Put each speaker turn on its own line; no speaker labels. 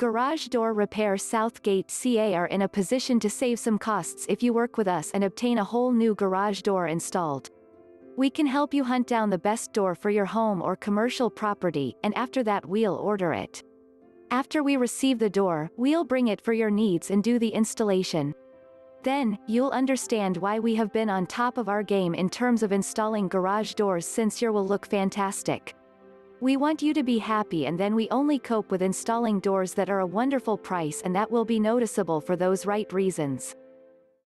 Garage Door Repair Southgate CA are in a position to save some costs if you work with us and obtain a whole new garage door installed. We can help you hunt down the best door for your home or commercial property, and after that we'll order it. After we receive the door, we'll bring it for your needs and do the installation. Then, you'll understand why we have been on top of our game in terms of installing garage doors, since your will look fantastic. We want you to be happy, and then we only cope with installing doors that are a wonderful price and that will be noticeable for those right reasons.